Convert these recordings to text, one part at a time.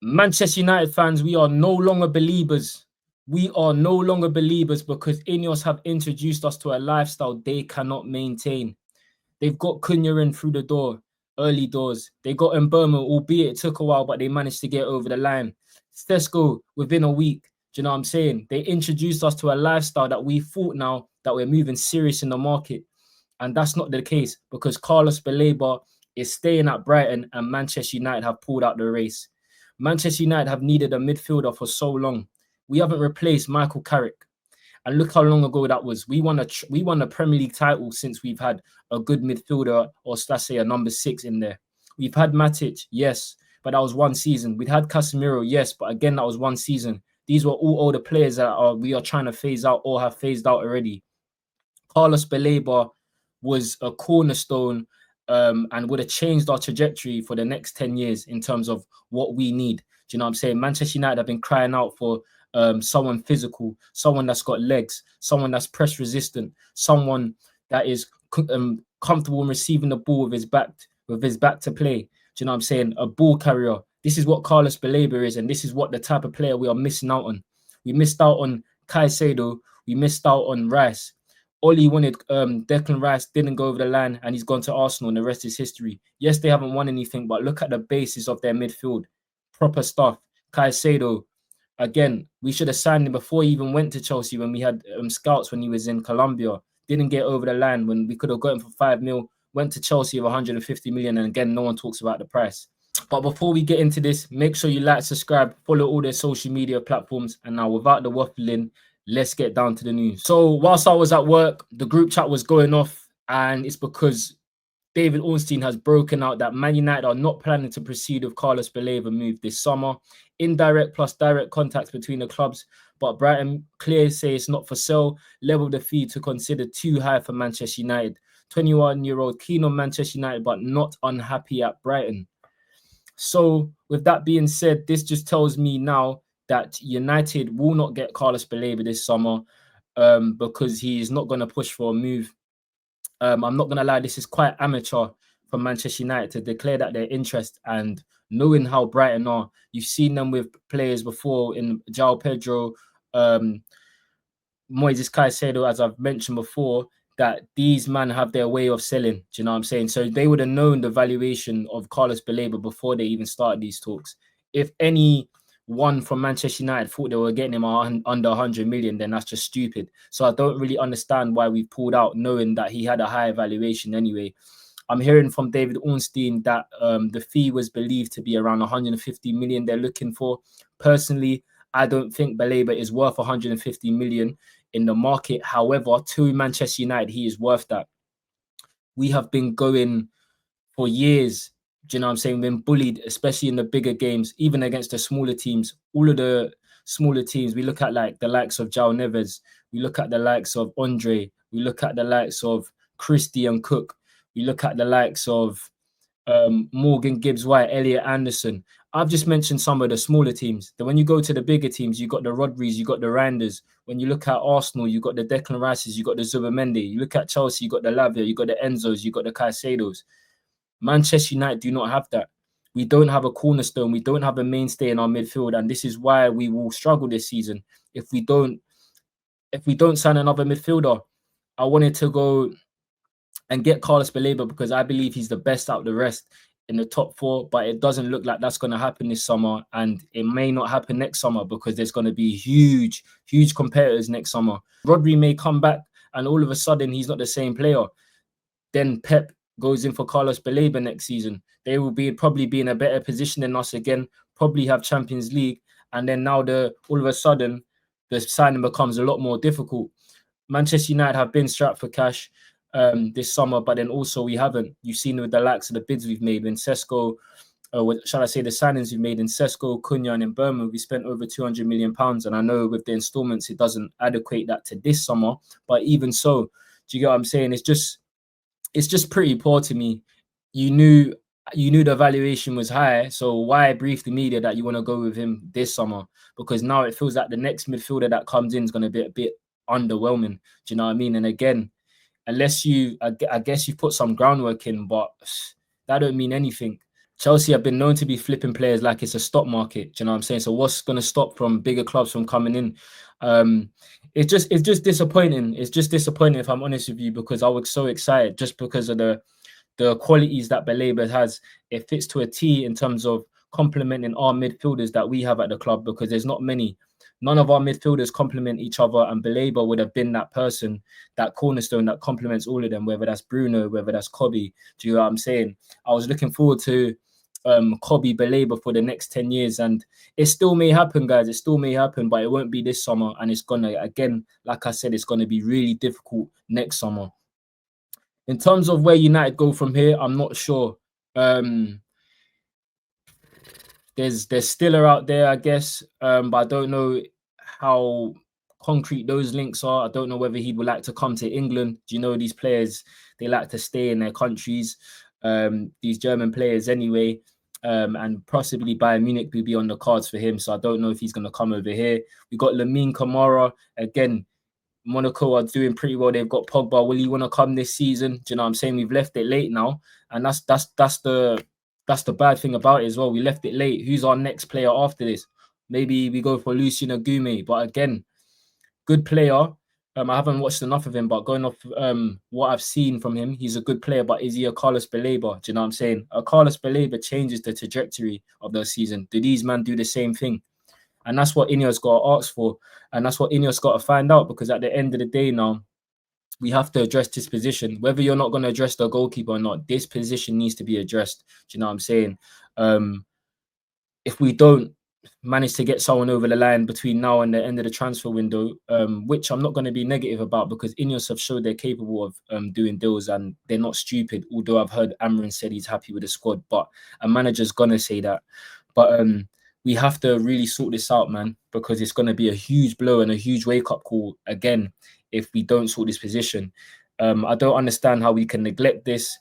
Manchester United fans, we are no longer believers. We are no longer believers because Ineos have introduced us to a lifestyle they cannot maintain. They've got Cunha in through the door, early doors. They got Mboma, albeit it took a while, but they managed to get over the line. Sesko within a week. Do you know what I'm saying? They introduced us to a lifestyle that we thought now that we're moving serious in the market. And that's not the case because Carlos Baleba is staying at Brighton and Manchester United have pulled out the race. Manchester United have needed a midfielder for so long. We haven't replaced Michael Carrick. And look how long ago that was. We won a Premier League title since we've had a good midfielder, or let's say a number 6 in there. We've had Matic, yes, but that was one season. We'd had Casemiro, yes, but again, that was one season. These were all older players that we are trying to phase out or have phased out already. Carlos Baleba was a cornerstone and would have changed our trajectory for the next 10 years in terms of what we need. Do you know what I'm saying? Manchester United have been crying out for someone physical, someone that's got legs, someone that's press resistant, someone that is comfortable in receiving the ball with his back to play. Do you know what I'm saying? A ball carrier. This is what Carlos Baleba is, and this is what the type of player we are missing out on. We missed out on Caicedo. We missed out on Rice. Oli wanted Declan Rice, didn't go over the line, and he's gone to Arsenal, and the rest is history. Yes, they haven't won anything, but look at the basis of their midfield. Proper stuff. Caicedo, again, we should have signed him before he even went to Chelsea when we had scouts when he was in Colombia. Didn't get over the line when we could have got him for 5 mil. Went to Chelsea of 150 million, and again, no one talks about the price. But before we get into this, make sure you like, subscribe, follow all their social media platforms, and now without the waffling, let's get down to the news. So whilst I was at work, the group chat was going off, and it's because David Ornstein has broken out that Man United are not planning to proceed with Carlos Baleba move this summer. Indirect plus direct contacts between the clubs, but Brighton clearly say it's not for sale. Level the fee to consider too high for Manchester United. 21-year-old keen on Manchester United, but not unhappy at Brighton. So with that being said, this just tells me now that United will not get Carlos Baleba this summer because he's not going to push for a move. I'm not going to lie, this is quite amateur for Manchester United to declare that their interest, and knowing how Brighton are, you've seen them with players before in João Pedro, Moises Caicedo, as I've mentioned before, that these men have their way of selling. Do you know what I'm saying? So they would have known the valuation of Carlos Baleba before they even started these talks. If anyone from Manchester United thought they were getting him under 100 million, then that's just stupid. So I don't really understand why we pulled out knowing that he had a higher valuation anyway. I'm hearing from David Ornstein that the fee was believed to be around 150 million they're looking for. Personally, I don't think Baleba is worth 150 million in the market. However, to Manchester United, he is worth that. We have been going for years. Do you know what I'm saying? We've been bullied, especially in the bigger games, even against the smaller teams. All of the smaller teams, we look at like the likes of João Neves, we look at the likes of Andre, we look at the likes of Christie and Cook, we look at the likes of Morgan Gibbs-White, Elliot Anderson. I've just mentioned some of the smaller teams. Then when you go to the bigger teams, you got the Rodris, you got the Randers. When you look at Arsenal, you got the Declan Rices, you got the Zubimendi. You look at Chelsea, you got the Lavia, you got the Enzos, you got the Caicedos. Manchester United do not have that. We don't have a cornerstone. We don't have a mainstay in our midfield, and this is why we will struggle this season if we don't sign another midfielder. I wanted to go and get Carlos Baleba because I believe he's the best out of the rest in the top 4, but it doesn't look like that's going to happen this summer, and it may not happen next summer because there's going to be huge competitors next summer. Rodri may come back and all of a sudden he's not the same player. Then Pep goes in for Carlos Baleba next season. They will probably be in a better position than us again, probably have Champions League, and then now all of a sudden the signing becomes a lot more difficult. Manchester United have been strapped for cash this summer, but then also we haven't. You've seen with the likes of the bids we've made in Sesko, shall I say the signings we've made in Sesko, Cunha and in Burma, we spent over £200 million, and I know with the installments it doesn't adequate that to this summer, but even so, do you get what I'm saying? It's just pretty poor to me. You knew the valuation was high, so why brief the media that you want to go with him this summer? Because now it feels like the next midfielder that comes in is going to be a bit underwhelming. Do you know what I mean? And again, unless I guess you've put some groundwork in, but that don't mean anything. Chelsea have been known to be flipping players like it's a stock market. Do you know what I'm saying? So what's going to stop from bigger clubs from coming in? It's just disappointing. It's just disappointing, if I'm honest with you, because I was so excited just because of the qualities that Baleba has. It fits to a T in terms of complementing our midfielders that we have at the club, because there's not many. None of our midfielders complement each other, and Baleba would have been that person, that cornerstone that complements all of them, whether that's Bruno, whether that's Kobe. Do you know what I'm saying? I was looking forward to Kobe Baleba for the next 10 years, and it still may happen, guys. It still may happen, but it won't be this summer, and it's gonna, again, like I said, it's gonna be really difficult next summer. In terms of where United go from here, I'm not sure. There's Stiller out there, I guess, but I don't know how concrete those links are. I don't know whether he would like to come to England. Do you know these players? They like to stay in their countries. These German players, anyway, and possibly Bayern Munich will be on the cards for him. So I don't know if he's going to come over here. We got Lamine Camara again. Monaco are doing pretty well. They've got Pogba. Will he want to come this season? Do you know what I'm saying? We've left it late now, and that's the bad thing about it as well. We left it late. Who's our next player after this? Maybe we go for Lucien Agume, but again, good player. I haven't watched enough of him, but going off what I've seen from him, he's a good player. But is he a Carlos Baleba? Do you know what I'm saying? A Carlos Baleba changes the trajectory of the season. Do these men do the same thing? And that's what Ineos got to ask for. And that's what Ineos got to find out, because at the end of the day now, we have to address this position. Whether you're not going to address the goalkeeper or not, this position needs to be addressed. Do you know what I'm saying? If we don't manage to get someone over the line between now and the end of the transfer window, which I'm not going to be negative about, because Ineos have showed they're capable of doing deals and they're not stupid. Although I've heard Amrin said he's happy with the squad, but a manager's going to say that. But we have to really sort this out, man, because it's going to be a huge blow and a huge wake-up call again if we don't sort this position. I don't understand how we can neglect this.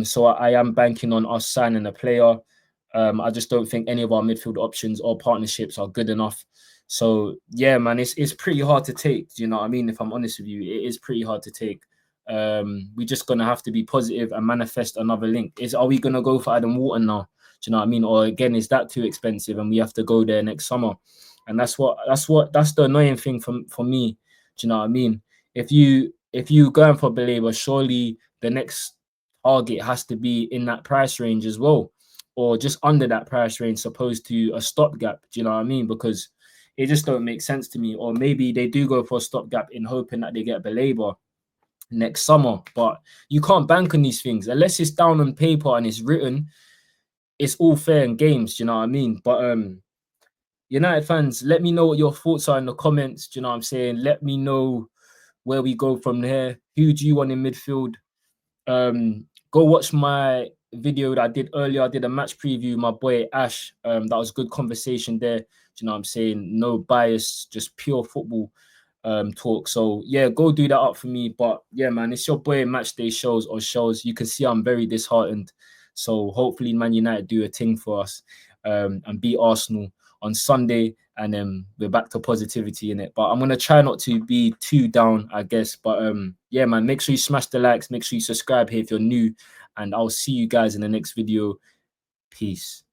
So I am banking on us signing a player. I just don't think any of our midfield options or partnerships are good enough. So yeah, man, it's pretty hard to take. Do you know what I mean? If I'm honest with you, it is pretty hard to take. We're just gonna have to be positive and manifest another link. Are we gonna go for Adam Wharton now? Do you know what I mean? Or again, is that too expensive and we have to go there next summer? And that's the annoying thing for me. Do you know what I mean? If you going for Baleba, surely the next target has to be in that price range as well, or just under that price range, supposed to a stopgap. Do you know what I mean? Because it just don't make sense to me. Or maybe they do go for a stopgap in hoping that they get Baleba next summer. But you can't bank on these things unless it's down on paper and it's written. It's all fair and games. Do you know what I mean? But United fans, let me know what your thoughts are in the comments. Do you know what I'm saying? Let me know where we go from here. Who do you want in midfield? Go watch my video that I did earlier. I did a match preview, my boy Ash. That was good conversation there. Do you know what I'm saying? No bias, just pure football talk. So yeah, go do that up for me. But yeah, man, it's your boy Matchday Shows. You can see I'm very disheartened. So hopefully Man United do a thing for us and beat Arsenal on Sunday, and then we're back to positivity in it. But I'm gonna try not to be too down, I guess. But yeah, man, make sure you smash the likes, make sure you subscribe here if you're new, and I'll see you guys in the next video. Peace.